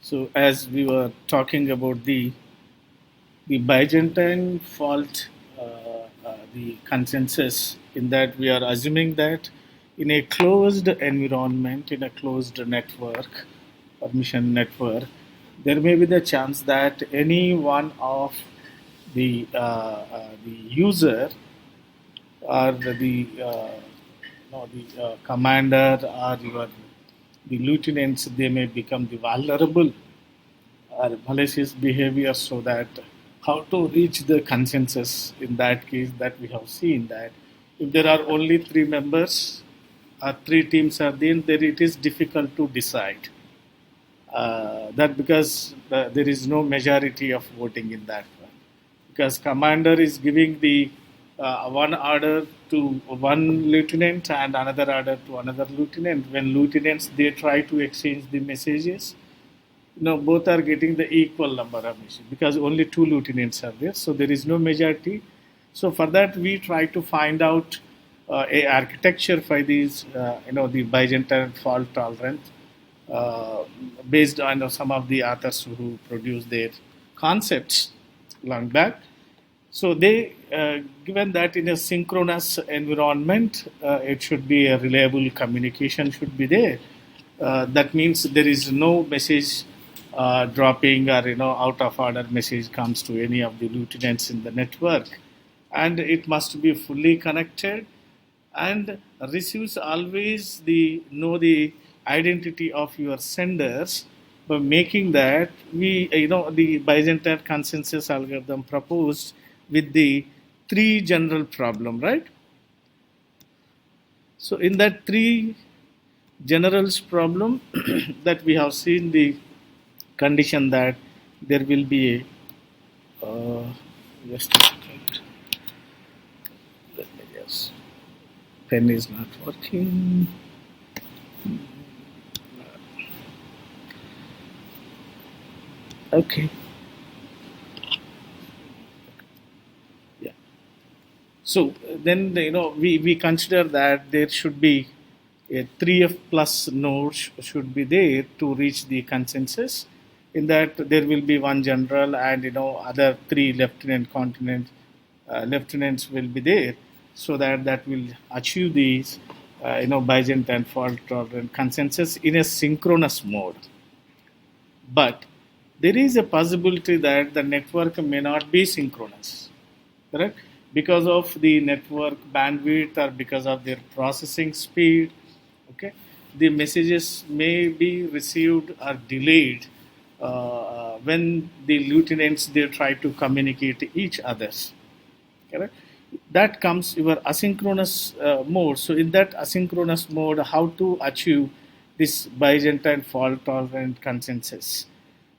So as we were talking about the Byzantine fault, the consensus in that we are assuming that in a closed environment, in a closed network, permission network, there may be the chance that any one of the user or the commander or the lieutenants, they may become the vulnerable or malicious behavior, so that how to reach the consensus in that case, that we have seen that if there are only three members or three teams are there it is difficult to decide that because there is no majority of voting in that one, because commander is giving the one order to one lieutenant and another order to another lieutenant. When lieutenants they try to exchange the messages, both are getting the equal number of messages because only two lieutenants are there, so there is no majority. So for that we try to find out a architecture for these the Byzantine fault tolerant, based on some of the authors who produced their concepts long back. So they given that in a synchronous environment, it should be a reliable communication should be there. That means there is no message dropping or out of order message comes to any of the lieutenants in the network, and it must be fully connected and receives always the identity of your senders. By making that, we the Byzantine consensus algorithm proposed with the three general problem, right? So in that three generals problem that we have seen the condition that there will be a just a second, let me just, pen is not working. Okay. Yeah. So then we consider that there should be a 3F plus node should be there to reach the consensus. In that there will be one general and other three lieutenants will be there, so that will achieve these Byzantine fault tolerant consensus in a synchronous mode. But there is a possibility that the network may not be synchronous, correct? Because of the network bandwidth or because of their processing speed, okay, the messages may be received or delayed when the lieutenants they try to communicate each others, correct? That comes your asynchronous mode. So in that asynchronous mode, how to achieve this Byzantine fault tolerant consensus?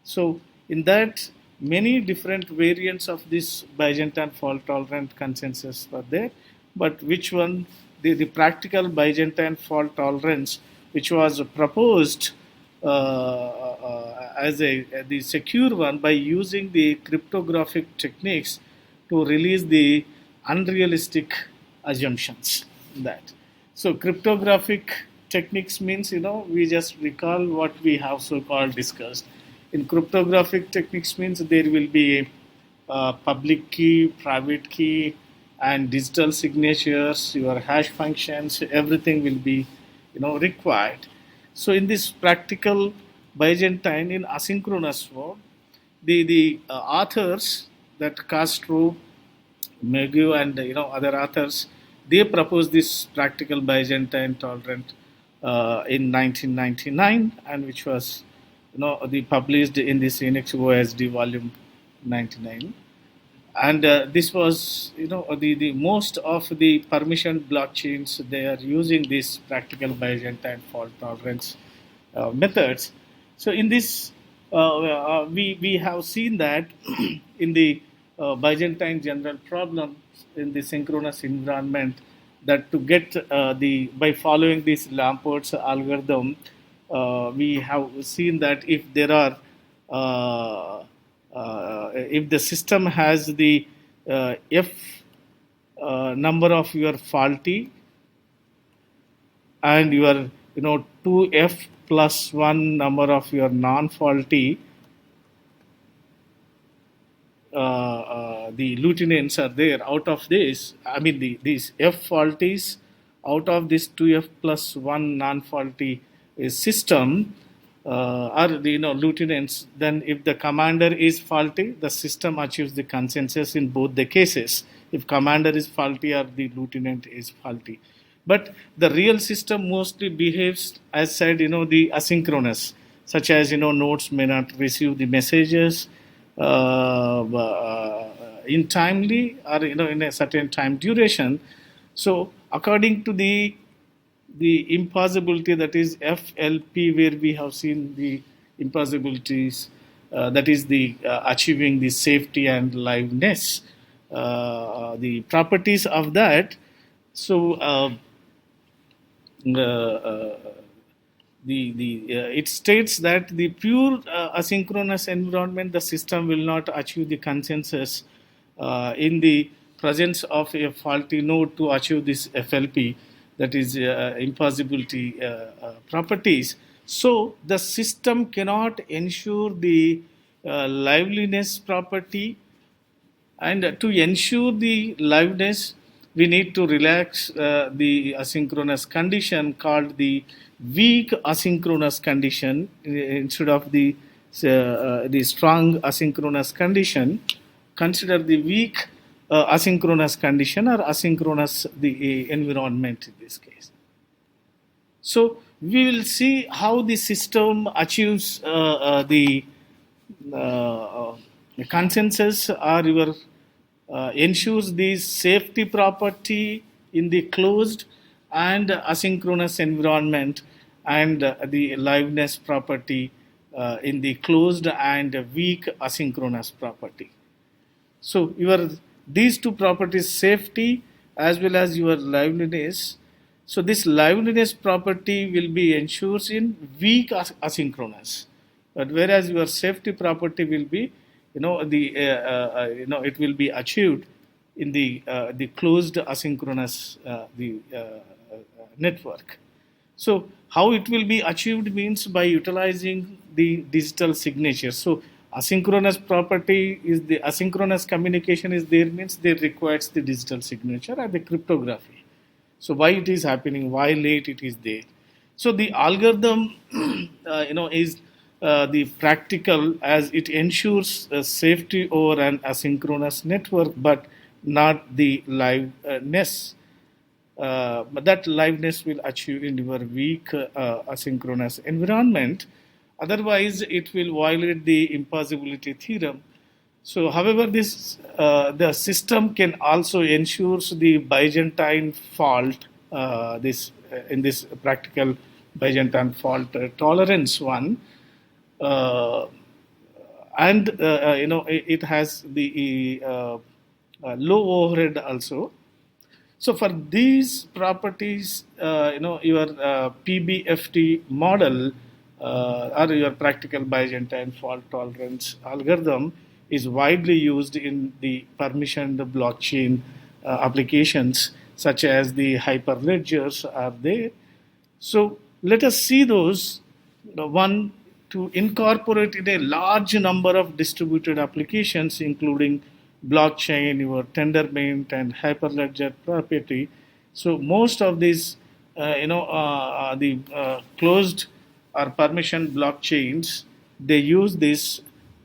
So in that, many different variants of this Byzantine fault tolerant consensus are there, but which one, the practical Byzantine fault tolerance, which was proposed as the secure one by using the cryptographic techniques to release the unrealistic assumptions in that. So cryptographic techniques means we just recall what we have so called discussed. In cryptographic techniques means there will be a public key, private key, and digital signatures, your hash functions, everything will be required. So in this practical Byzantine in asynchronous mode, the authors that Castro, Megu, and other authors, they proposed this practical Byzantine tolerant in 1999, and which was they published in the Phoenix OSD volume 99. And this was the most of the permission blockchains, they are using this practical Byzantine fault tolerance methods. So in this we have seen that in the Byzantine general problem in the synchronous environment, that to get the by following this Lamport's algorithm, we have seen that if there are if the system has the f number of your faulty and your 2f plus 1 number of your non-faulty the lieutenants are there. Out of this, I mean these f faulties, out of this 2f plus 1 non-faulty system are the lieutenants. Then if the commander is faulty, the system achieves the consensus in both the cases. If commander is faulty or the lieutenant is faulty. But the real system mostly behaves as said, the asynchronous, such as nodes may not receive the messages in timely or in a certain time duration. So according to the impossibility, that is FLP, where we have seen the impossibilities, that is the achieving the safety and liveness, the properties of that. So it states that the pure asynchronous environment, the system will not achieve the consensus in the presence of a faulty node to achieve this FLP, that is impossibility properties. So the system cannot ensure the liveliness property, and to ensure the liveness, we need to relax the asynchronous condition called the weak asynchronous condition instead of the strong asynchronous condition. Consider the weak asynchronous condition or asynchronous the environment in this case. So we will see how the system achieves the consensus or your ensures the safety property in the closed and asynchronous environment, and the liveness property in the closed and weak asynchronous property. So these two properties, safety as well as your liveliness. So this liveliness property will be ensured in weak asynchronous, but whereas your safety property will be it will be achieved in the closed asynchronous network. So how it will be achieved means by utilizing the digital signature. So asynchronous property is the asynchronous communication is there, means there requires the digital signature and the cryptography. So why it is happening, why late it is there. So the algorithm is the practical, as it ensures safety over an asynchronous network, but not the liveness. But that liveness will achieve in your weak asynchronous environment. Otherwise, it will violate the impossibility theorem. So, however, this the system can also ensure the Byzantine fault. In this practical Byzantine fault tolerance one. And it has the low overhead also. So for these properties, your PBFT model or your practical Byzantine fault tolerance algorithm is widely used in the permissioned blockchain applications, such as the hyperledgers are there. So let us see those. One, to incorporate in a large number of distributed applications, including blockchain, your Tendermint, and Hyperledger property. So most of these, the closed or permission blockchains, they use this,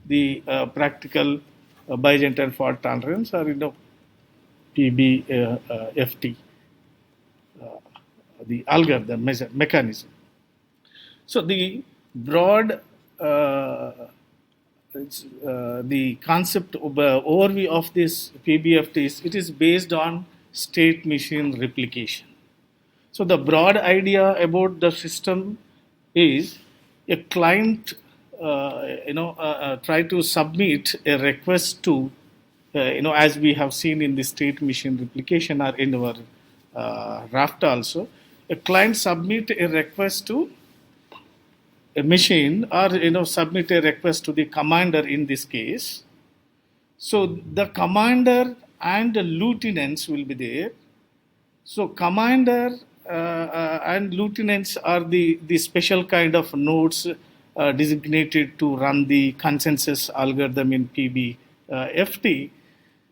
the practical Byzantine fault tolerance, or PBFT, the algorithm mechanism. So the broad the concept overview of this PBFTs, it is based on state machine replication. So the broad idea about the system is a client try to submit a request to as we have seen in the state machine replication or in our raft also, a client submit a request to a machine, or submit a request to the commander in this case. So the commander and the lieutenants will be there. So commander and lieutenants are the special kind of nodes designated to run the consensus algorithm in PBFT.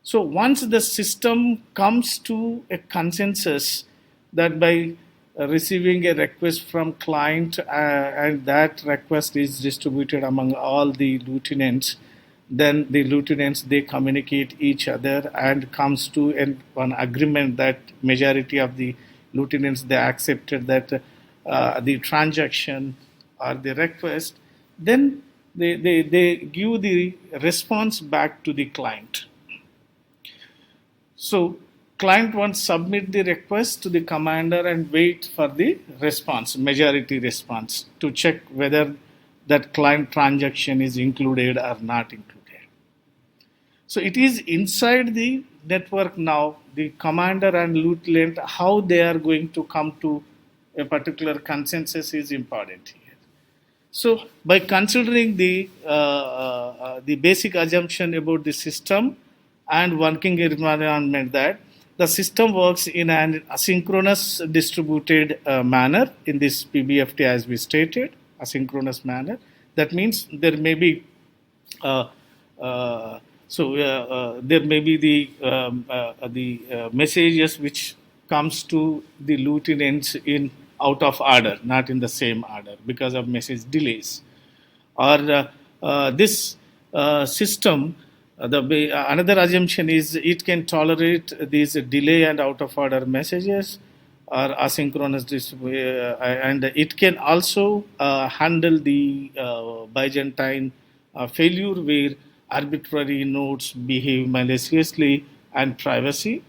So once the system comes to a consensus that by receiving a request from client and that request is distributed among all the lieutenants, then the lieutenants they communicate each other and comes to one agreement that majority of the lieutenants they accepted that the transaction or the request, then they give the response back to the client. So client wants submit the request to the commander and wait for the response, majority response, to check whether that client transaction is included or not included. So it is inside the network now, the commander and lieutenant, how they are going to come to a particular consensus is important here. So by considering the basic assumption about the system and working environment, that the system works in an asynchronous distributed manner in this PBFT, as we stated, asynchronous manner. That means there may be there may be the messages which comes to the lieutenants in out of order, not in the same order because of message delays. Or this system, another assumption is it can tolerate these delay and out of order messages or asynchronous and it can also handle the Byzantine failure where arbitrary nodes behave maliciously and privacy.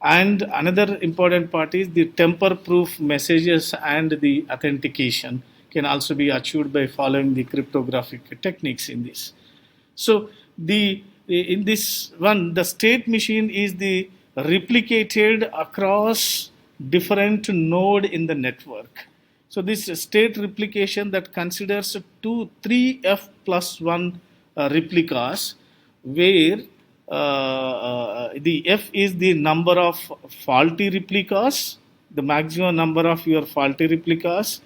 And another important part is the tamper-proof messages and the authentication can also be achieved by following the cryptographic techniques in this. So in this one, the state machine is the replicated across different node in the network. So this state replication that considers 3F plus 1 replicas, where the F is the number of faulty replicas, the maximum number of your faulty replicas,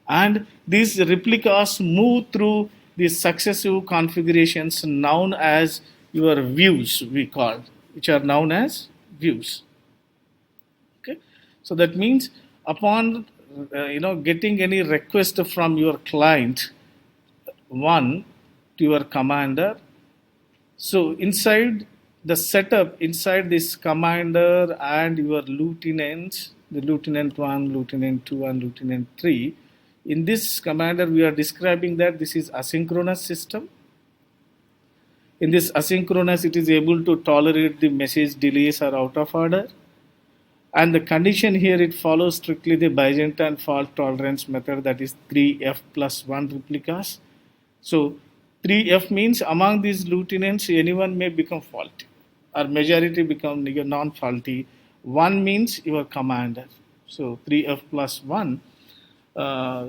and these replicas move through the successive configurations known as your views, we call, which are known as views. Okay, so that means upon getting any request from your client, one to your commander. So inside the setup, inside this commander and your lieutenants, the lieutenant 1, lieutenant 2 and lieutenant 3, in this commander we are describing that this is asynchronous system. In this asynchronous, it is able to tolerate the message delays or out of order. And the condition here, it follows strictly the Byzantine fault tolerance method, that is 3F plus 1 replicas. So 3F means among these lieutenants, anyone may become faulty or majority become non-faulty. 1 means your commander. So 3F plus 1.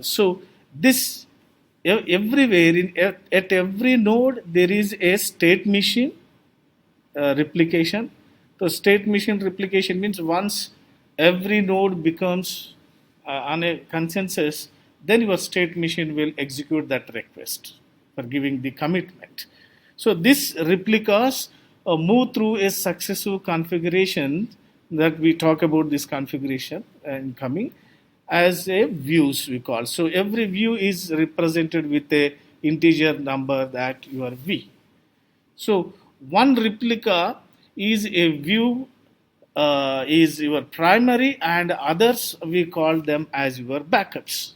So this everywhere, at every node, there is a state machine replication. So state machine replication means once every node becomes on a consensus, then your state machine will execute that request for giving the commitment. So this replicas move through a successive configuration that we talk about this configuration and coming as a views we call. So every view is represented with a integer number, that your V. So one replica is a view is your primary, and others we call them as your backups.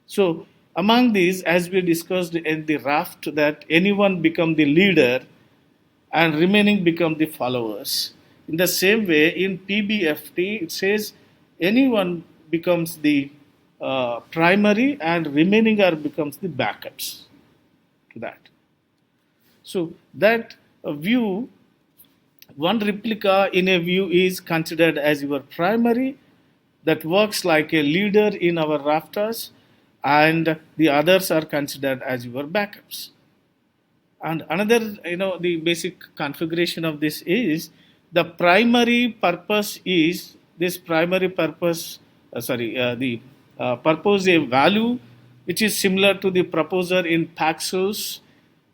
So among these, as we discussed in the raft, that anyone become the leader and remaining become the followers. In the same way, in PBFT, it says anyone becomes the primary and remaining becomes the backups to that. So that view, one replica in a view is considered as your primary, that works like a leader in our rafters, and the others are considered as your backups. And another, the basic configuration of this is the primary purpose is this primary purpose propose a value which is similar to the proposer in Paxos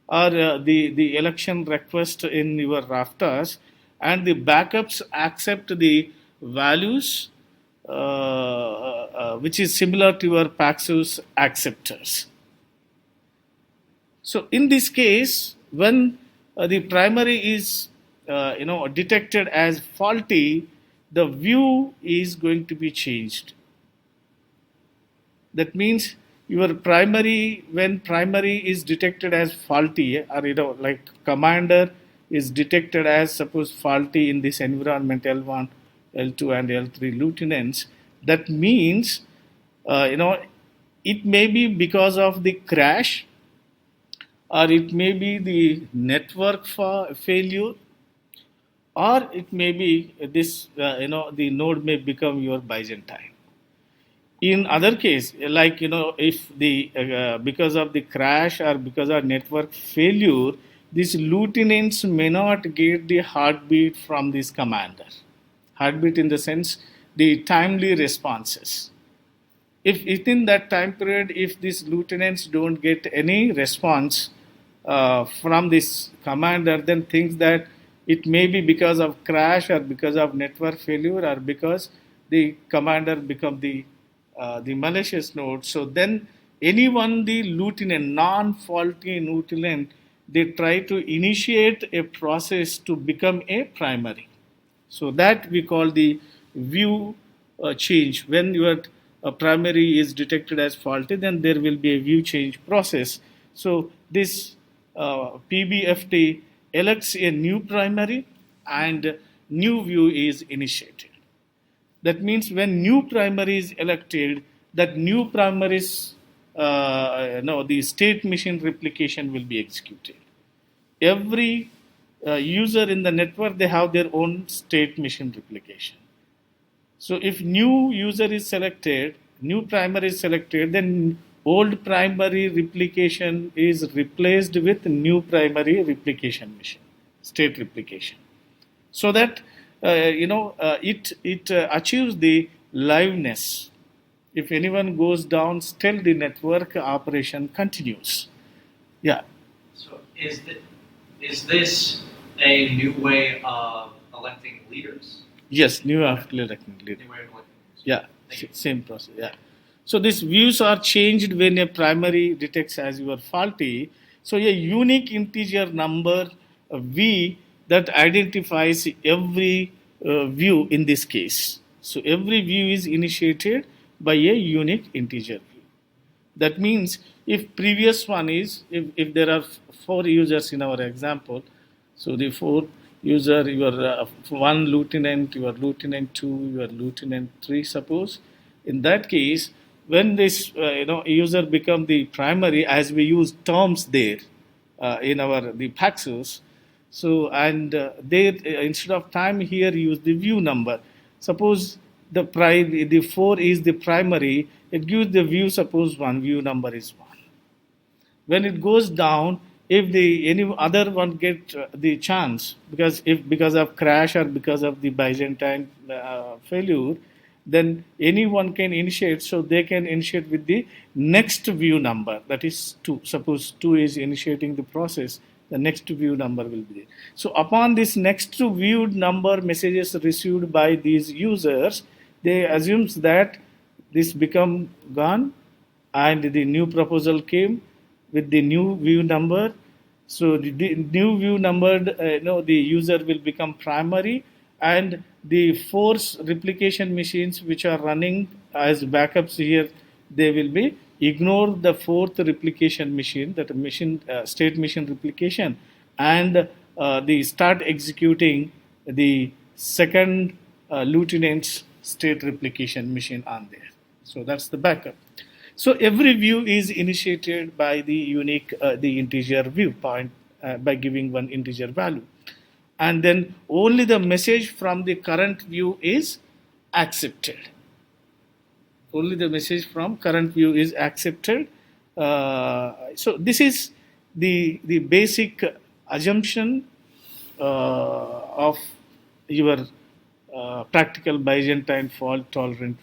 or the election request in your rafters, and the backups accept the values which is similar to your Paxos acceptors. So in this case, when the primary is detected as faulty, the view is going to be changed. That means your primary, when primary is detected as faulty, or like commander is detected as suppose faulty in this environment L1, L2, and L3 lieutenants, that means it may be because of the crash, or it may be the network failure, or it may be this the node may become your Byzantine. In other case, like if the because of the crash or because of network failure, these lieutenants may not get the heartbeat from this commander. Heartbeat in the sense the timely responses. If within that time period, if these lieutenants don't get any response from this commander, then thinks that it may be because of crash or because of network failure or because the commander become the malicious node. So then anyone, the lieutenant, non-faulty lieutenant, they try to initiate a process to become a primary. So that we call the view change. When your primary is detected as faulty, then there will be a view change process. So this PBFT elects a new primary and new view is initiated. That means when new primary is elected, that new primary's the state machine replication will be executed. Every user in the network, they have their own state machine replication. So if new user is selected, new primary is selected, then old primary replication is replaced with new primary replication machine, state replication, so that it achieves the liveness. If anyone goes down, still the network operation continues. Yeah. So is this a new way of electing leaders? Yes, new electing leader. New way of electing leaders. Yeah, same process. Yeah. So these views are changed when a primary detects as your faulty. So a unique integer number v that identifies every view in this case. So every view is initiated by a unique integer view. That means if previous one is, if there are 4 users in our example, so the 4 user, your one lieutenant, your lieutenant 2, your lieutenant 3, suppose, in that case, when this user become the primary, as we use terms there in our the Paxos, so and there instead of time here use the view number. Suppose the 4 is the primary, it gives the view, suppose 1, view number is 1. When it goes down, if the any other one get the chance, because of crash or because of the Byzantine failure, then anyone can initiate. So they can initiate with the next view number, that is 2. Suppose 2 is initiating the process, the next view number will be there. So upon this next viewed number messages received by these users, they assumes that this become gone and the new proposal came with the new view number. So the new view number, the user will become primary, and the 4 replication machines which are running as backups here, they will be ignore the 4th replication machine, that machine state machine replication, and they start executing the second lieutenant's state replication machine on there. So that's the backup. So every view is initiated by the unique, the integer view point by giving one integer value. And then only the message from the current view is accepted. Only the message from current view is accepted. So this is the basic assumption of your practical Byzantine fault tolerant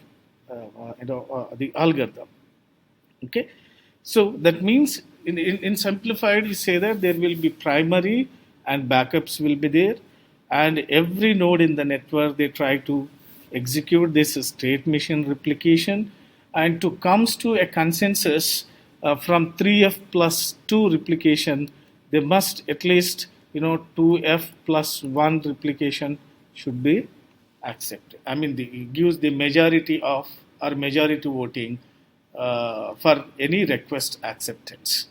the algorithm. Okay, so that means in simplified, you say that there will be primary and backups will be there, and every node in the network they try to execute this state machine replication, and to comes to a consensus from 3f plus 2 replication, they must at least 2f plus 1 replication should be accepted. I mean, it gives the majority of or majority voting for any request acceptance.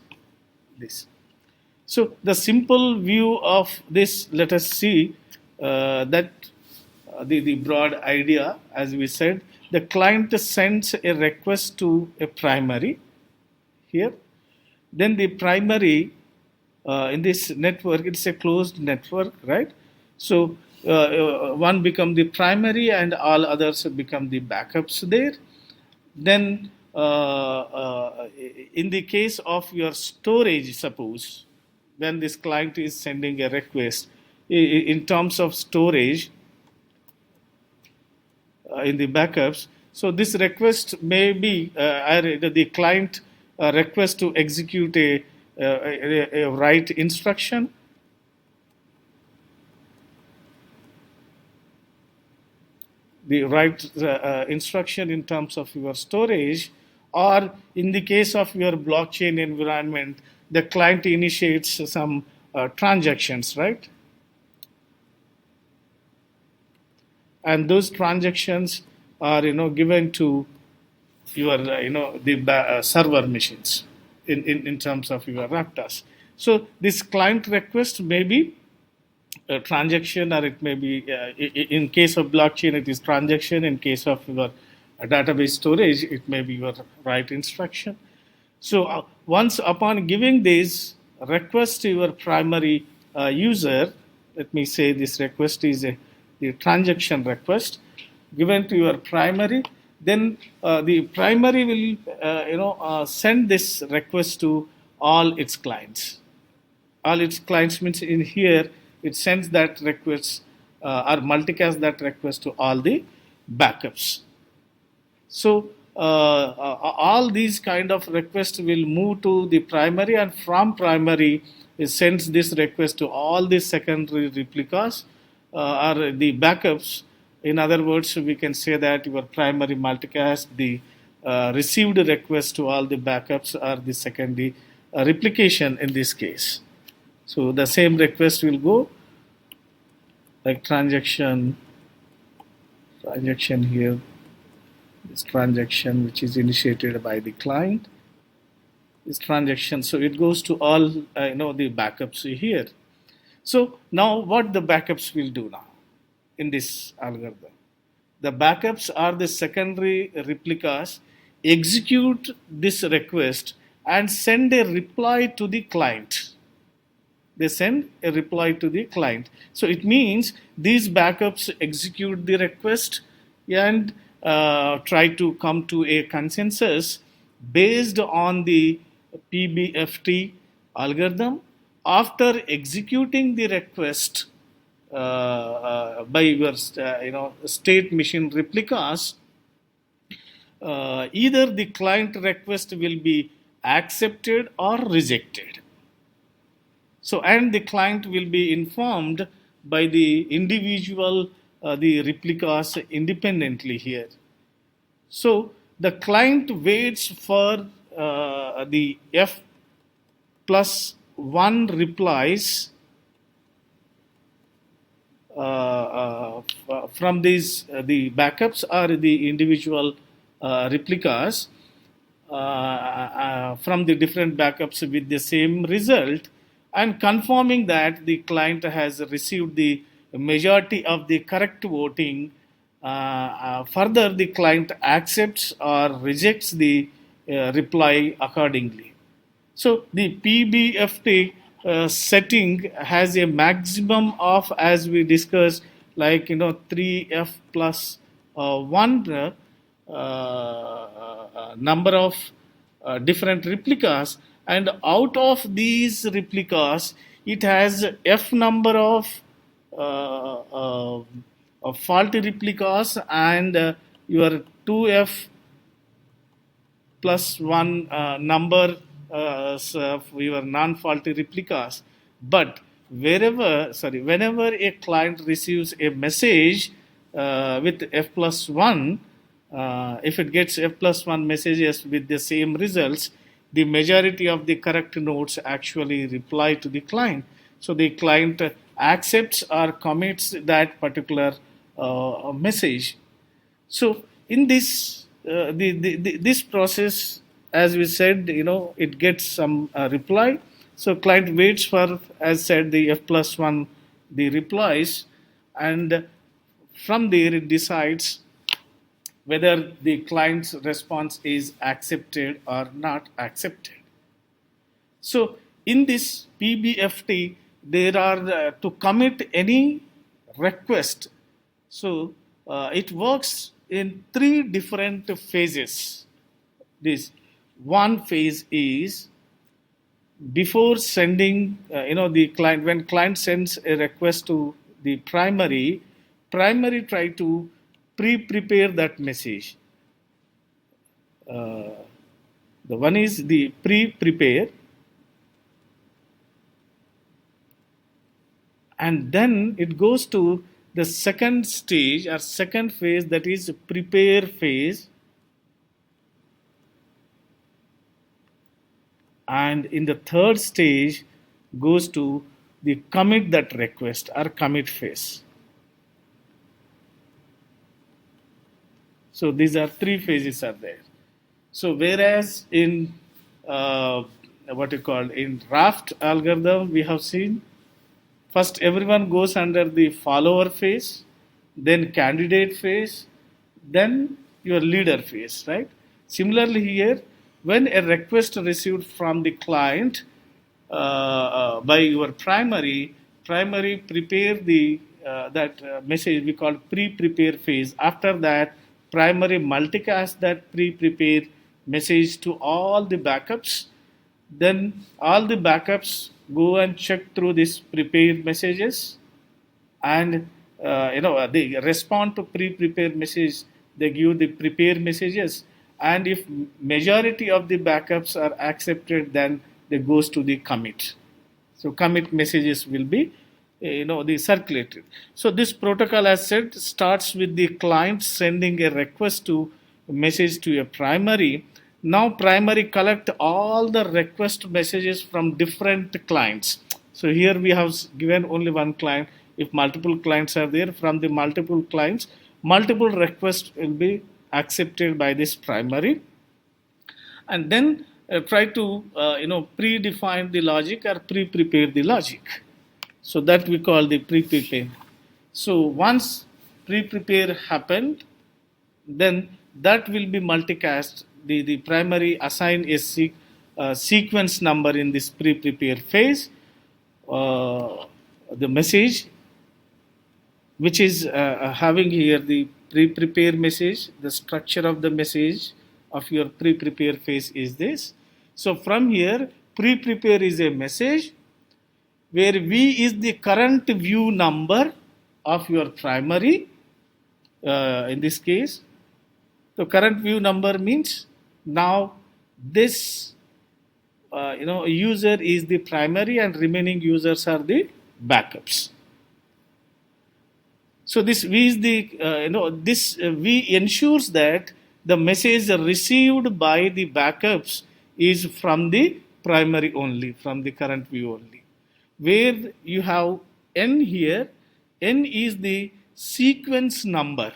This. So the simple view of this, let us see that the broad idea, as we said, the client sends a request to a primary here. Then the primary in this network, it's a closed network, right? So one become the primary and all others become the backups there. Then in the case of your storage, suppose when this client is sending a request in terms of storage in the backups, so this request may be the client request to execute a write instruction. The write instruction in terms of your storage, or in the case of your blockchain environment, the client initiates some transactions, right? And those transactions are given to your the server machines in terms of your raptors. So this client request may be a transaction, or it may be in case of blockchain it is transaction, in case of your database storage it may be your write instruction. So once upon giving this request to your primary user, let me say this request is the transaction request given to your primary, then the primary will send this request to all its clients. All its clients means in here it sends that request or multicast that request to all the backups. So all these kind of requests will move to the primary, and from primary it sends this request to all the secondary replicas or the backups. In other words, we can say that your primary multicast the received request to all the backups or the secondary replication in this case. So the same request will go like transaction here, this transaction which is initiated by the client, this transaction. So it goes to all the backups here. So now what the backups will do now in this algorithm? The backups are the secondary replicas execute this request and send a reply to the client. They send a reply to the client. So it means these backups execute the request and try to come to a consensus based on the PBFT algorithm. After executing the request by your state machine replicas, either the client request will be accepted or rejected. So, and the client will be informed by the individual the replicas independently here. So the client waits for the F plus 1 replies from these the backups or the individual replicas from the different backups with the same result, and confirming that the client has received the majority of the correct voting. Further, the client accepts or rejects the reply accordingly. So the PBFT setting has a maximum of, as we discussed, like 3f plus 1 number of different replicas, and out of these replicas it has f number of faulty replicas and your 2f plus 1 number of your non-faulty replicas. But whenever a client receives a message with f plus 1, if it gets f plus 1 messages with the same results, the majority of the correct nodes actually reply to the client. So the client accepts or commits that particular message. So in this this process, as we said, it gets some reply. So client waits for, as said, the f plus 1 the replies, and from there it decides whether the client's response is accepted or not accepted. So in this PBFT, there are to commit any request. So it works in three different phases. This one phase is before sending, the client, when client sends a request to the primary try to pre-prepare that message. The one is the pre-prepare, and then it goes to the second stage or second phase, that is prepare phase. And in the third stage goes to the commit that request or commit phase. So these are three phases are there. So whereas in in raft algorithm, we have seen first everyone goes under the follower phase, then candidate phase, then your leader phase, right? Similarly here, when a request received from the client by your primary prepare the that message we call pre-prepare phase. After that, primary multicast that pre-prepare message to all the backups. Then all the backups go and check through these prepared messages, and they respond to pre-prepared message. They give the prepared messages, and if majority of the backups are accepted, then they goes to the commit. So commit messages will be the circulated. So this protocol, as said, starts with the client sending a request to message to a primary. Now primary collect all the request messages from different clients. So here we have given only one client. If multiple clients are there, from the multiple clients, multiple requests will be accepted by this primary, and then try to predefine the logic or pre-prepare the logic. So that we call the pre-prepare. So once pre-prepare happened, then that will be multicast. The primary assign a sequence number in this pre-prepare phase, the message, which is having here the pre-prepare message. The structure of the message of your pre-prepare phase is this. So from here, pre-prepare is a message where V is the current view number of your primary. In this case, the current view number means now this user is the primary and remaining users are the backups. So this V is the this V ensures that the message received by the backups is from the primary only, from the current view only. Where you have N here, N is the sequence number,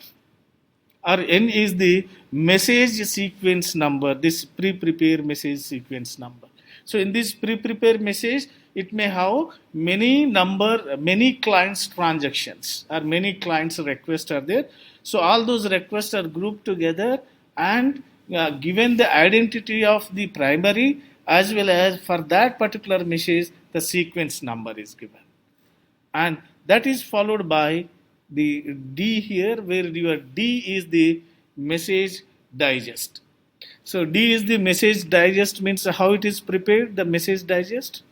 or N is the message sequence number, this pre-prepare message sequence number. So in this pre-prepare message, it may have many clients transactions or many clients requests are there. So all those requests are grouped together and given the identity of the primary, as well as for that particular message the sequence number is given, and that is followed by the D here, where your D is the message digest. So D is the message digest, means how it is prepared, the message digest.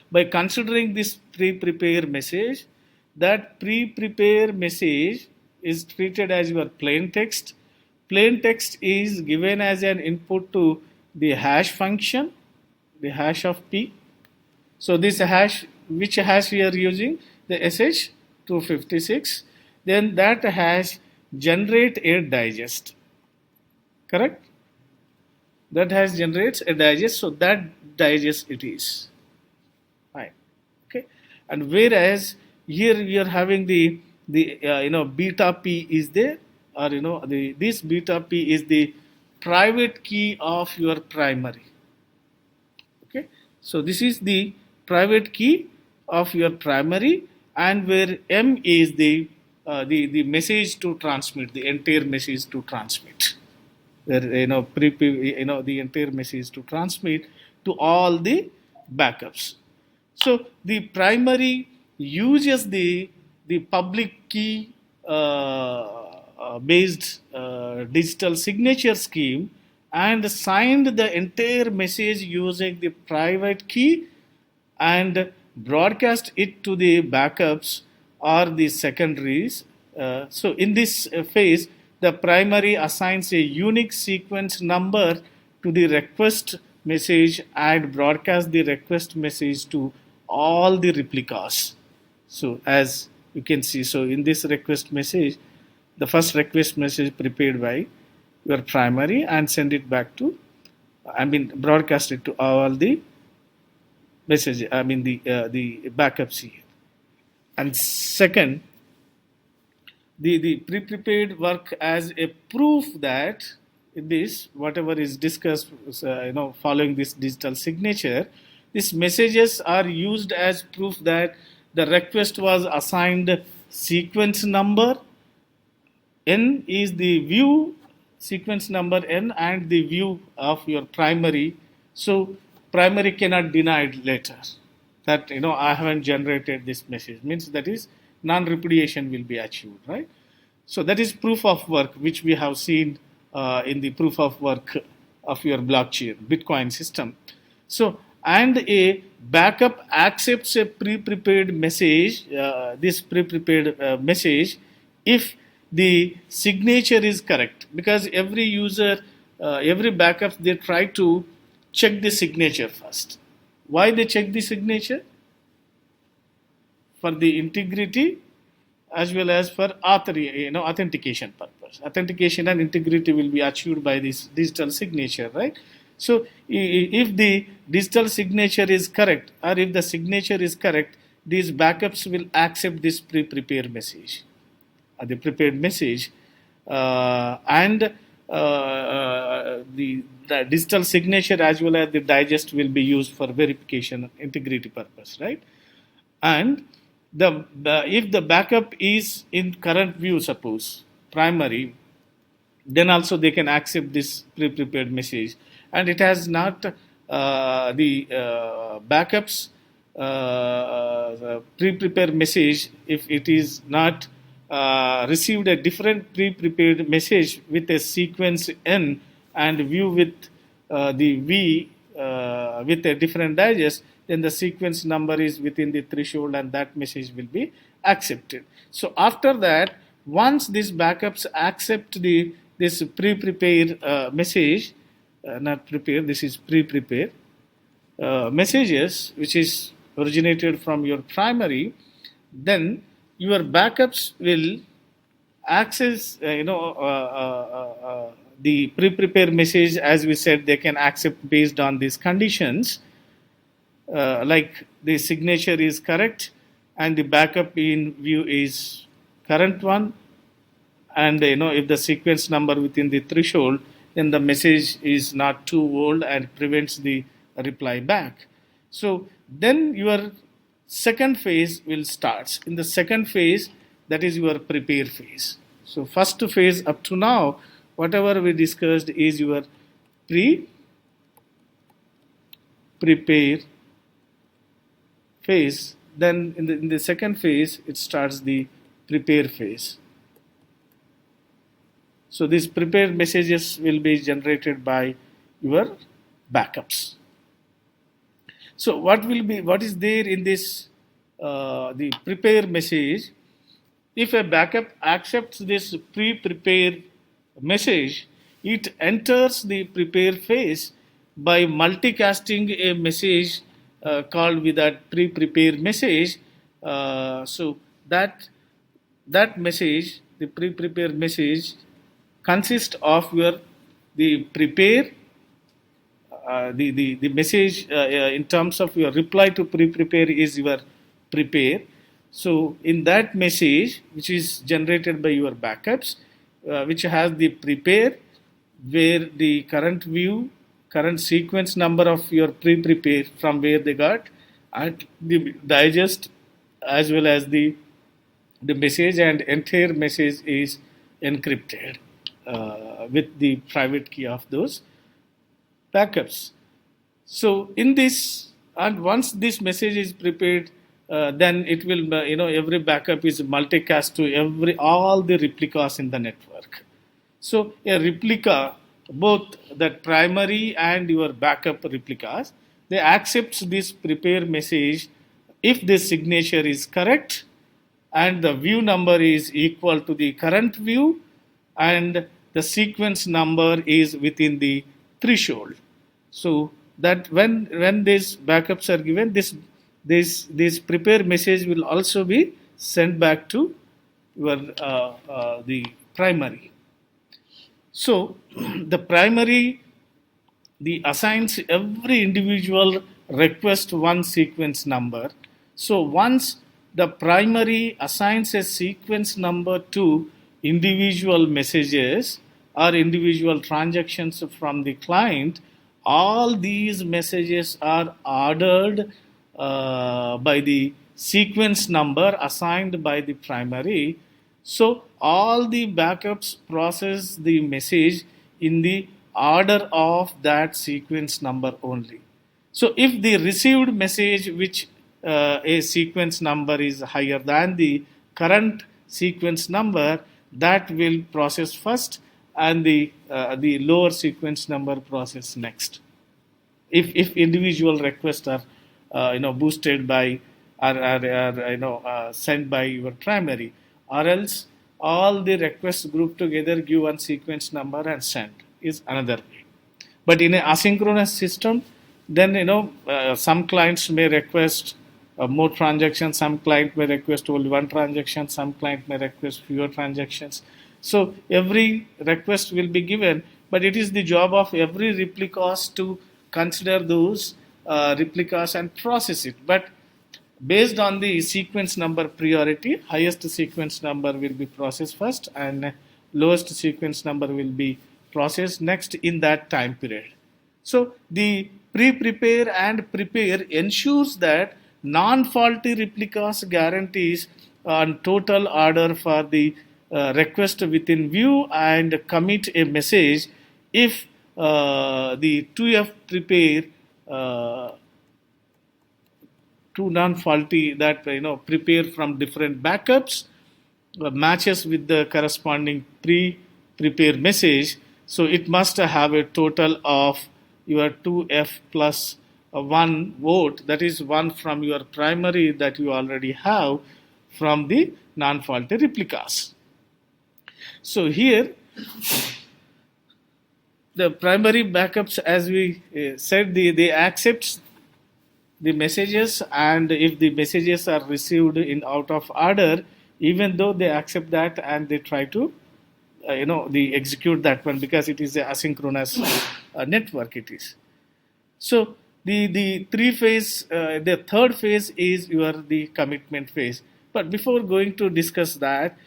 By considering this pre-prepare message, that pre-prepare message is treated as your plain text. Plain text is given as an input to the hash function, the hash of P. So this hash, which hash we are using? The SH256. Then that hash generate a digest. Correct? That hash generates a digest. So that digest it is. Fine. Okay. And whereas here we are having the beta P is there, or this beta P is the private key of your primary. Okay, so this is the private key of your primary, and where M is the message to transmit, the entire message to transmit, where the entire message to transmit to all the backups. So the primary uses the public key based digital signature scheme and signed the entire message using the private key and broadcast it to the backups or the secondaries. So in this phase, the primary assigns a unique sequence number to the request message and broadcast the request message to all the replicas. So as you can see, so in this request message, the first request message prepared by your primary and send it back to, broadcast it to all the message, the backups here. And second, the pre-prepared work as a proof that this, whatever is discussed, following this digital signature, these messages are used as proof that the request was assigned sequence number. N is the view sequence number N and the view of your primary. So primary cannot deny it later that I haven't generated this message, means that is non-repudiation will be achieved, right? So that is proof of work, which we have seen in the proof of work of your blockchain Bitcoin system. So and a backup accepts a pre-prepared message, this pre-prepared message, if the signature is correct, because every user, every backup, they try to check the signature first. Why they check the signature? For the integrity as well as for authentication purpose. Authentication and integrity will be achieved by this digital signature, right? So if the digital signature is correct, or if the signature is correct, these backups will accept this pre-prepared message, the prepared message, and the digital signature as well as the digest will be used for verification integrity purpose, right? And if the backup is in current view, suppose primary, then also they can accept this pre-prepared message, and it has not the backups pre-prepared message if it is not received a different pre-prepared message with a sequence N and view with the V with a different digest, then the sequence number is within the threshold and that message will be accepted. So after that, once these backups accept this pre-prepared message, not prepared, this is pre-prepared messages which is originated from your primary, then your backups will access the pre-prepared message. As we said, they can accept based on these conditions, like the signature is correct and the backup in view is current one, and if the sequence number within the threshold, then the message is not too old and prevents the reply back. So then your second phase will start. In the second phase, that is your prepare phase. So first phase up to now, whatever we discussed is your prepare phase. Then in the second phase, it starts the prepare phase. So these prepared messages will be generated by your backups. So what is there in this the prepare message if a backup accepts this pre-prepared message, it enters the prepare phase by multicasting a message called with that pre-prepared message. So that message, the pre-prepared message, consists of your the prepare the message in terms of your reply to pre-prepare is your prepare. So in that message, which is generated by your backups, which has the prepare, where the current view, current sequence number of your pre-prepare from where they got, and the digest as well as the message, and entire message is encrypted with the private key of those backups. So in this, and once this message is prepared, then it will, every backup is multicast to all the replicas in the network. So a replica, both that primary and your backup replicas, they accepts this prepare message if the signature is correct and the view number is equal to the current view and the sequence number is within the threshold. So that when these backups are given, this prepare message will also be sent back to your the primary. So the primary, the assigns every individual request one sequence number. So once the primary assigns a sequence number to individual messages or individual transactions from the client, all these messages are ordered by the sequence number assigned by the primary. So all the backups process the message in the order of that sequence number only. So if the received message, which a sequence number is higher than the current sequence number, that will process first, and the lower sequence number process next. If individual requests are boosted by or sent by your primary, or else all the requests grouped together give one sequence number and send is another way. But in an asynchronous system, then some clients may request more transactions, some client may request only one transaction, some client may request fewer transactions. So every request will be given, but it is the job of every replicas to consider those replicas and process it. But based on the sequence number priority, highest sequence number will be processed first and lowest sequence number will be processed next in that time period. So the pre-prepare and prepare ensures that non-faulty replicas guarantees on total order for the request within view and commit a message if the 2F prepare two non-faulty that prepare from different backups matches with the corresponding pre-prepare message. So it must have a total of your 2F plus 1 vote, that is one from your primary that you already have from the non-faulty replicas. So here the primary backups, as we said, they accept the messages, and if the messages are received in out of order, even though they accept that and they try to they execute that one, because it is a asynchronous network it is. So the the third phase is the commitment phase. But before going to discuss that,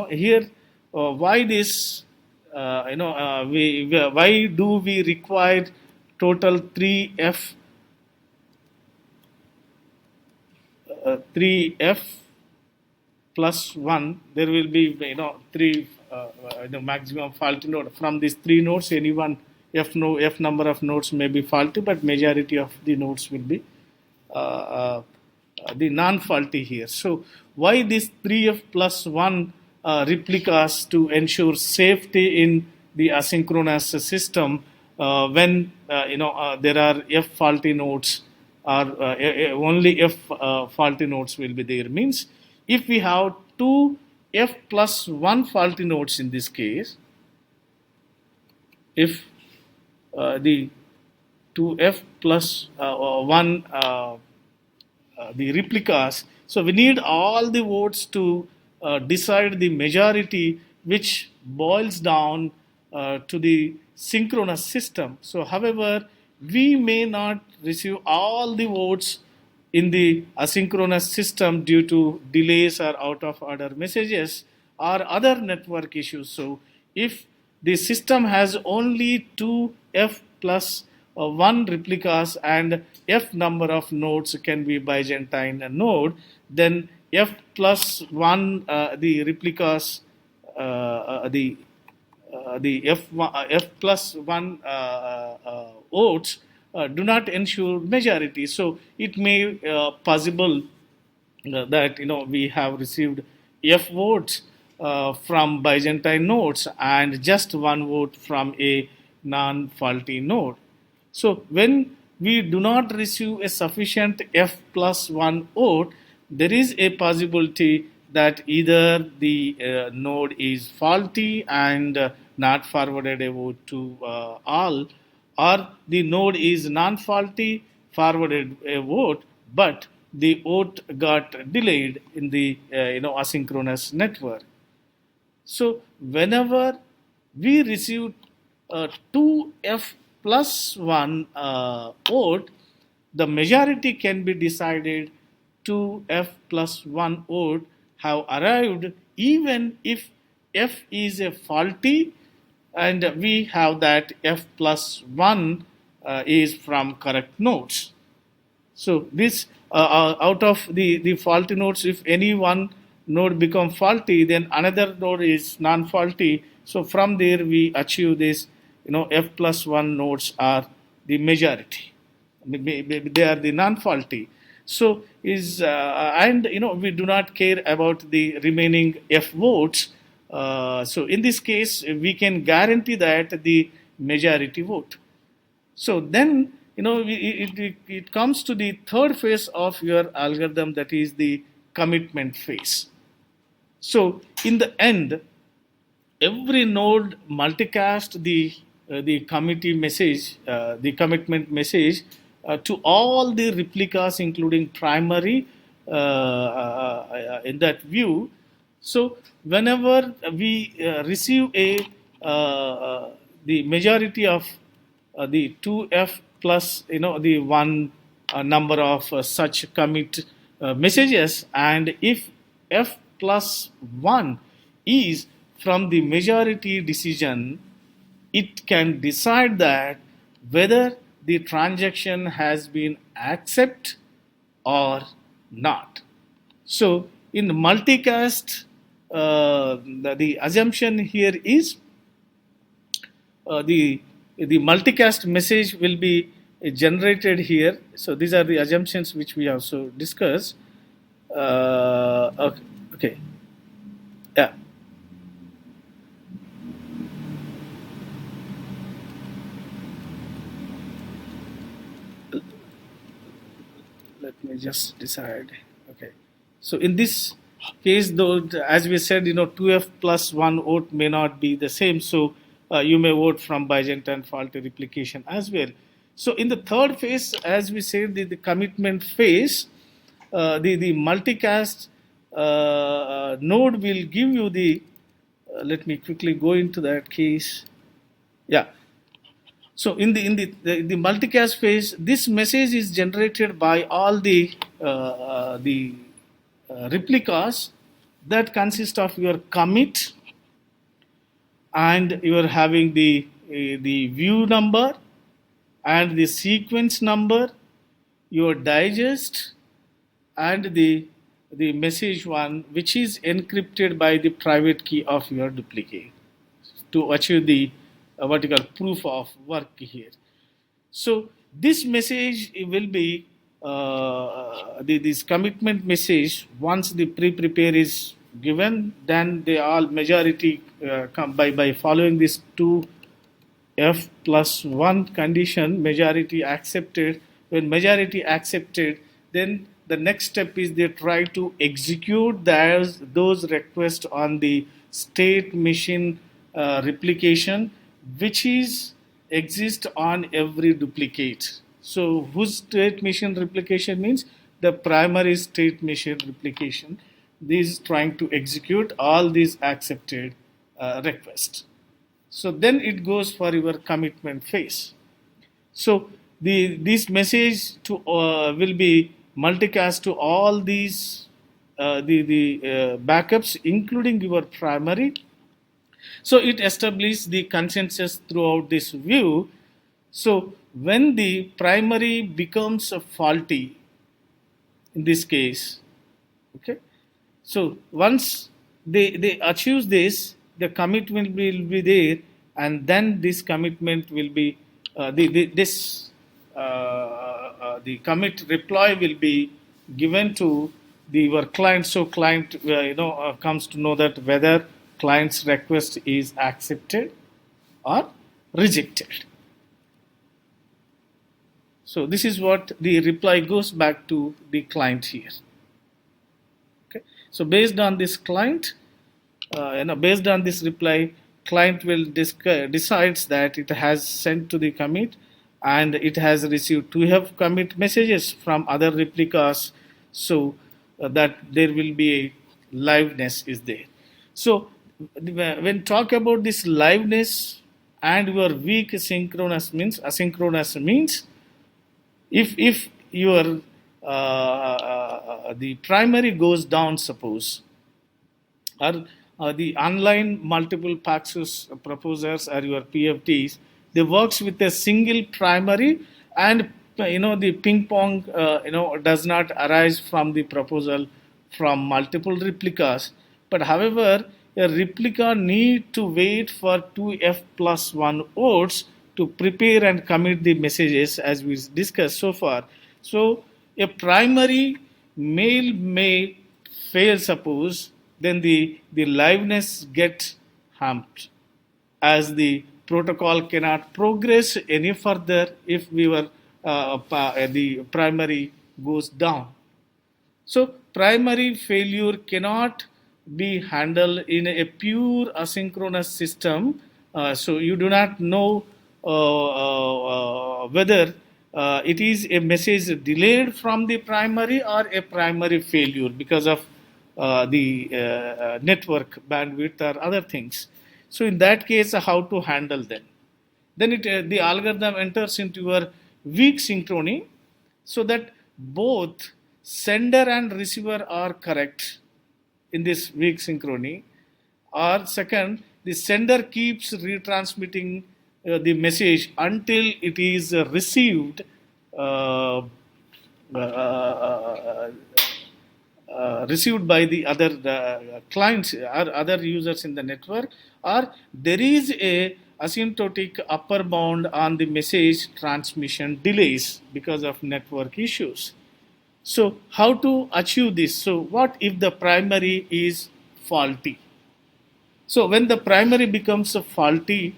here why this why do we require total 3F 3F plus 1? There will be three maximum faulty node. From these three nodes, any one F number of nodes may be faulty, but majority of the nodes will be the non-faulty here. So why this 3F plus 1 replicas to ensure safety in the asynchronous system when there are F faulty nodes, or only F faulty nodes will be there. Means if we have two f plus 1 faulty nodes in this case, if the 2f plus 1 the replicas. So we need all the votes to decide the majority, which boils down to the synchronous system. So, however, we may not receive all the votes in the asynchronous system due to delays or out of order messages or other network issues. So, if the system has only two f plus 1 replicas and f number of nodes can be Byzantine node, then f plus 1 the replicas the f plus 1 votes do not ensure majority. So it may possible that we have received f votes from Byzantine nodes and just one vote from a non-faulty node. So when we do not receive a sufficient f plus 1 vote, there is a possibility that either the node is faulty and not forwarded a vote to all, or the node is non-faulty, forwarded a vote, but the vote got delayed in the asynchronous network. So whenever we receive 2f plus 1 vote, the majority can be decided 2f plus 1 vote have arrived even if f is a faulty and we have that f plus 1 is from correct nodes. So this out of the faulty nodes, if any one node become faulty, then another node is non-faulty. So from there we achieve this, f plus 1 nodes are the majority. They are the non-faulty. So and we do not care about the remaining f votes. So in this case we can guarantee that the majority vote. So then it comes to the third phase of your algorithm, that is the commitment phase. So in the end, every node multicast the committee message, the commitment message to all the replicas, including primary in that view. So whenever we receive the majority of the 2f plus the one number of such commit messages, and if f plus 1 is from the majority decision, it can decide that whether the transaction has been accepted or not. So in multicast, the assumption here is the multicast message will be generated here. So these are the assumptions which we also discussed. Okay. Yeah. Let me just decide. Okay. So in this case, though, as we said, 2f plus 1 vote may not be the same. So you may vote from Byzantine faulty replication as well. So in the third phase, as we said, the commitment phase, the multicast node will give you the. Let me quickly go into that case. Yeah. So in the multicast phase, this message is generated by all the replicas that consist of your commit, and you are having the view number and the sequence number, your digest, and the message one, which is encrypted by the private key of your duplicate to achieve the what you call proof of work here. So this message will be this commitment message. Once the pre-prepare is given, then they all majority come by following this 2f plus 1 condition, majority accepted. When majority accepted, then the next step is they try to execute those requests on the state machine replication, which is exist on every duplicate. So whose state machine replication means the primary state machine replication. This is trying to execute all these accepted requests. So then it goes for your commitment phase. So this message will be multicast to all these backups, including your primary. So it establishes the consensus throughout this view. So when the primary becomes faulty, in this case, okay. So once they achieve this, the commitment will be there, and then this commitment will be the commit reply will be given to your client. So client comes to know that whether client's request is accepted or rejected. So this is what the reply goes back to the client here. Okay. So based on this client, based on this reply, client will decides that it has sent to the commit and it has received 2F commit messages from other replicas, so that there will be a liveness is there. So when talk about this liveness and your weak synchronous means asynchronous means if your the primary goes down, suppose, or the online multiple Paxos proposers or your PFTs, they works with a single primary, and the ping pong does not arise from the proposal from multiple replicas. But however, a replica need to wait for 2F plus 1 votes to prepare and commit the messages, as we discussed so far. So a primary mail may fail, suppose, then the liveness get hampered, as the protocol cannot progress any further if the primary goes down. So primary failure cannot be handled in a pure asynchronous system. So you do not know whether it is a message delayed from the primary or a primary failure because of the network bandwidth or other things. So in that case, how to handle them? Then the algorithm enters into your weak synchrony, so that both sender and receiver are correct in this weak synchrony. Or second, the sender keeps retransmitting the message until it is received received by the other clients or other users in the network, or there is a asymptotic upper bound on the message transmission delays because of network issues. So how to achieve this? So what if the primary is faulty? So when the primary becomes faulty,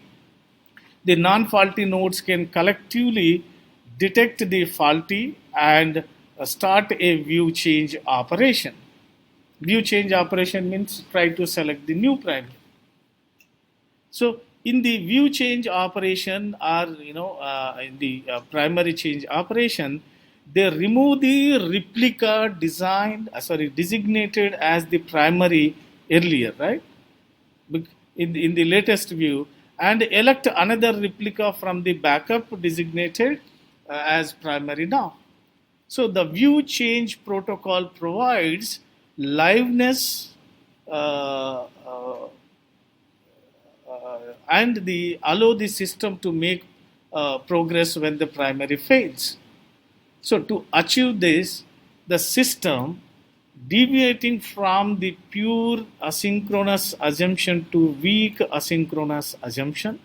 the non-faulty nodes can collectively detect the faulty and start a view change operation. View change operation means try to select the new primary. So in the view change operation, or in the primary change operation, they remove the replica designated as the primary earlier, right? In the latest view, and elect another replica from the backup designated as primary now. So the view change protocol provides liveness and allow the system to make progress when the primary fails. So to achieve this, the system deviating from the pure asynchronous assumption to weak asynchronous assumption.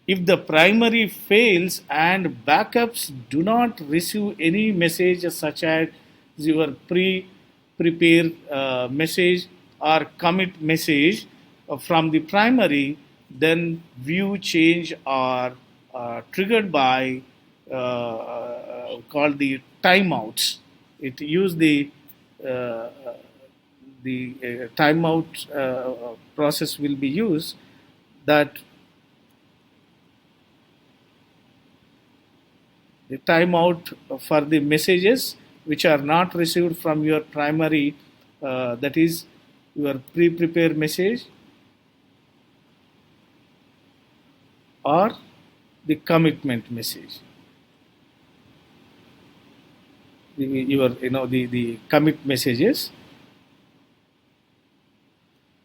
If the primary fails and backups do not receive any message such as your prepared message or commit message from the primary, then view change are triggered by called the timeouts. it use the timeout process will be used, that the timeout for the messages which are not received from your primary, that is your pre-prepared message, or the commitment message. The commit messages.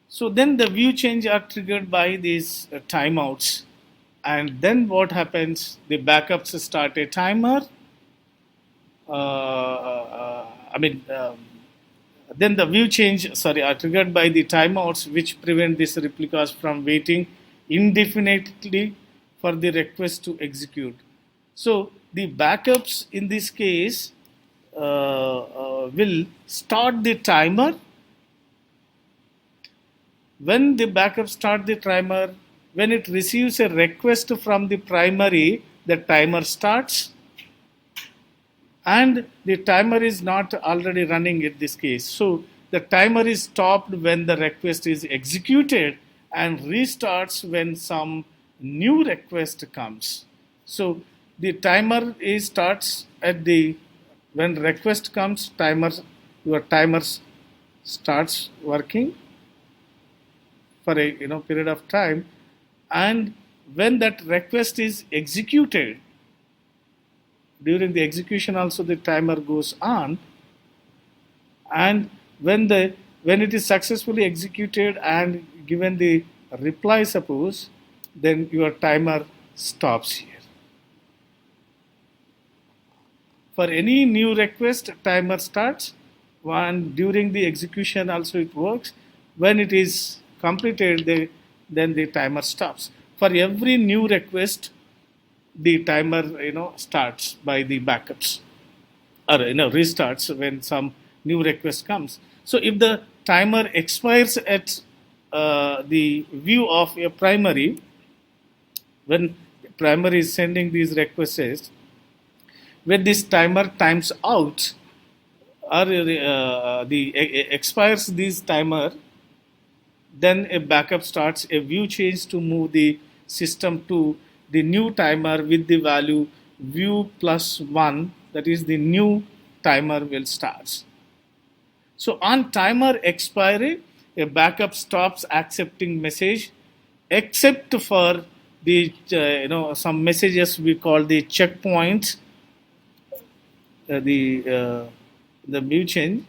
So then the view change are triggered by these timeouts, and then what happens? The backups start a timer. Then the view change are triggered by the timeouts, which prevent these replicas from waiting indefinitely for the request to execute. So the backups in this case will start the timer. When the backup start the timer, when it receives a request from the primary, the timer starts, and the timer is not already running in this case. So the timer is stopped when the request is executed and restarts when some new request comes. So the timer starts at the when request comes, your timer starts working for a period of time, and when that request is executed, during the execution also the timer goes on, and when it is successfully executed and given the reply, suppose, then your timer stops here. For any new request, timer starts, and during the execution also it works. When it is completed, then the timer stops. For every new request, the timer starts by the backups, or restarts when some new request comes. So if the timer expires at the view of a primary, when primary is sending these requests, when this timer times out, or expires this timer, then a backup starts a view change to move the system to the new timer with the value view plus 1, that is the new timer will start. So on timer expiry, a backup stops accepting message except for the some messages we call the checkpoints. The view change,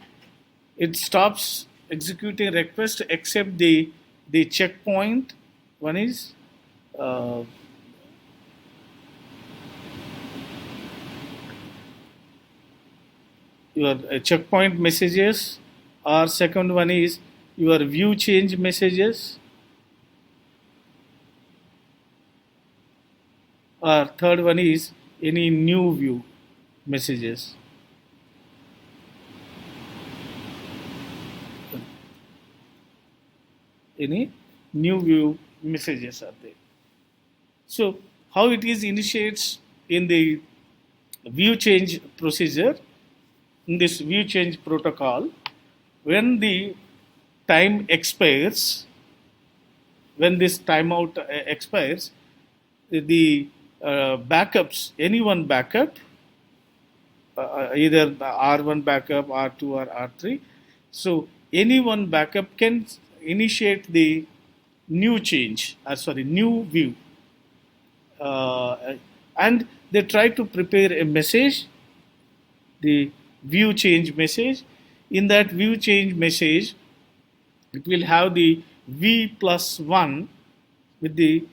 it stops executing request except the checkpoint. One is your checkpoint messages, or second one is your view change messages, or third one is any new view messages. Any new view messages are there. So how it is initiates in the view change procedure, in this view change protocol, when the time expires, when this timeout expires, the backups, any one backup, either the R1 backup, R2 or R3, so any one backup can initiate the new change, new view, and they try to prepare a message, the view change message. In that view change message, it will have the v plus 1 with the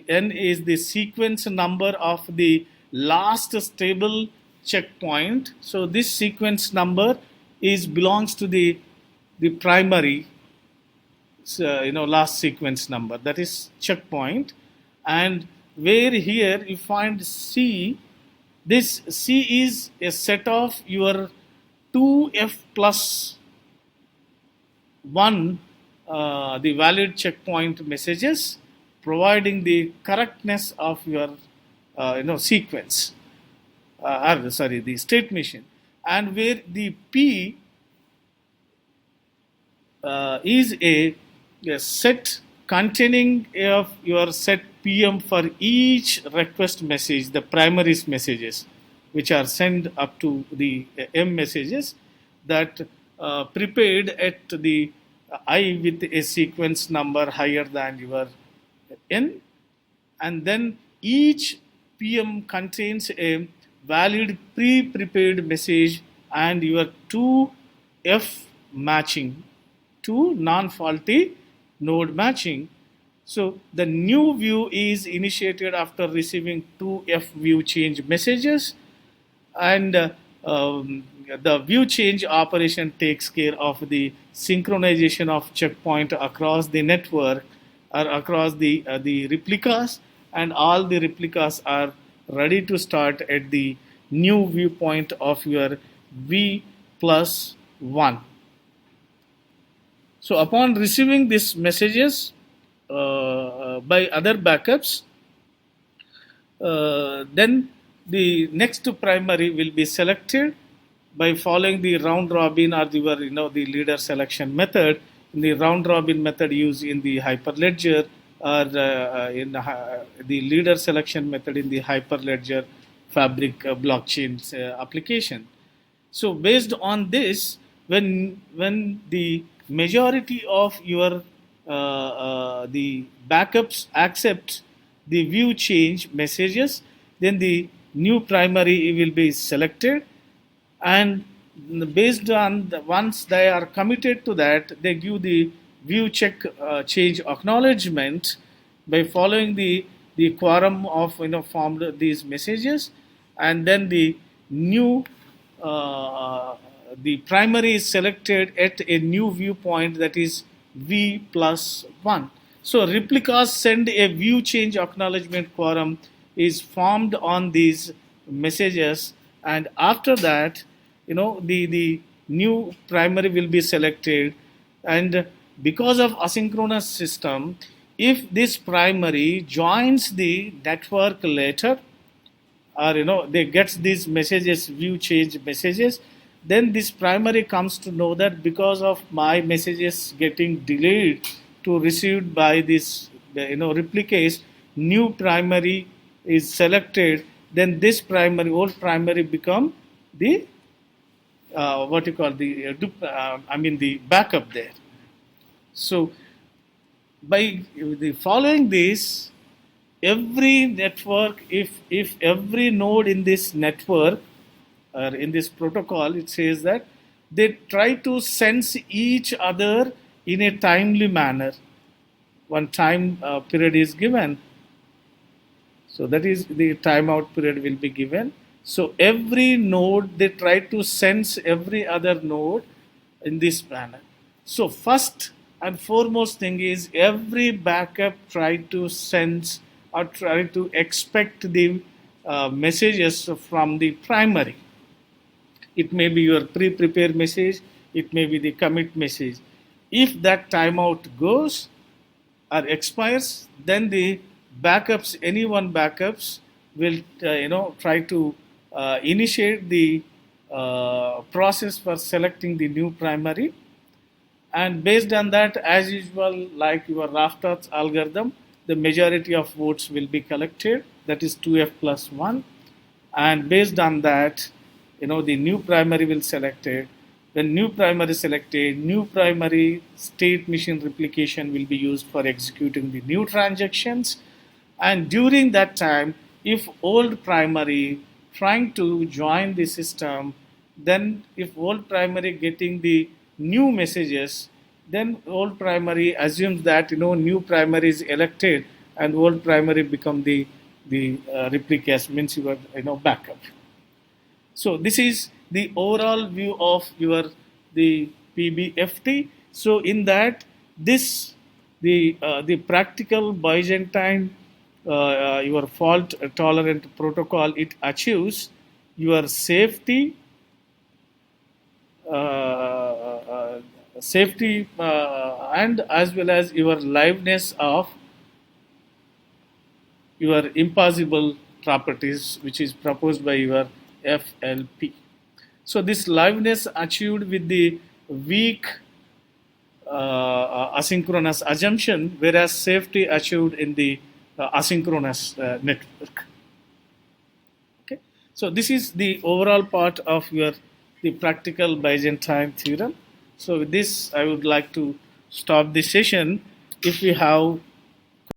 n is the sequence number of the last stable checkpoint. So this sequence number belongs to the primary last sequence number, that is checkpoint. And where here you find C, this C is a set of your 2f plus 1 the valid checkpoint messages, providing the correctness of your sequence, the state machine. and where the P is a set containing of your set PM for each request message, the primary messages, which are sent up to the M messages that prepared at the I with a sequence number higher than your N, and then each PM contains a valid pre-prepared message and your two F matching, two non-faulty node matching. So the new view is initiated after receiving two F view change messages, and the view change operation takes care of the synchronization of checkpoint across the network or across the replicas, and all the replicas are ready to start at the new viewpoint of your V plus 1. So upon receiving these messages by other backups, then the next primary will be selected by following the round robin or the leader selection method. In the round robin method used in the Hyperledger, or in the leader selection method in the Hyperledger Fabric blockchain application. So based on this, when the majority of your the backups accept the view change messages, then the new primary will be selected, and based on once they are committed to that, they give the view check change acknowledgement by following the quorum of formed these messages, and then the new the primary is selected at a new viewpoint, that is V plus 1. So replicas send a view change acknowledgement quorum is formed on these messages, and after that the new primary will be selected. And because of asynchronous system, if this primary joins the network later, or they get these messages, view change messages, then this primary comes to know that because of my messages getting delayed to received by this replicates, new primary is selected, then this primary, old primary, become the what you call the the backup there. So by the following this, every network, if every node in this network or in this protocol, it says that they try to sense each other in a timely manner. One time period is given, so that is the timeout period will be given. So every node, they try to sense every other node in this manner. So first and foremost thing is, every backup try to sense or try to expect the messages from the primary. It may be your pre-prepared message, it may be the commit message. If that timeout goes or expires, then the backups, any one backups will try to initiate the process for selecting the new primary, and based on that, as usual, like your Rafter's algorithm, the majority of votes will be collected, that is 2f plus 1, and based on that, the new primary will selected. When new primary selected, new primary state machine replication will be used for executing the new transactions, and during that time, if old primary trying to join the system, then if old primary getting the new messages, then old primary assumes that new primary is elected, and old primary become the replicas, means your backup. So this is the overall view of your the PBFT. So in that, this the practical Byzantine your fault tolerant protocol, it achieves your safety and as well as your liveness of your impossible properties, which is proposed by your FLP. So this liveness achieved with the weak asynchronous assumption, whereas safety achieved in the asynchronous network. Okay, so this is the overall part of the practical Byzantine theorem. So with this, I would like to stop this session. If we have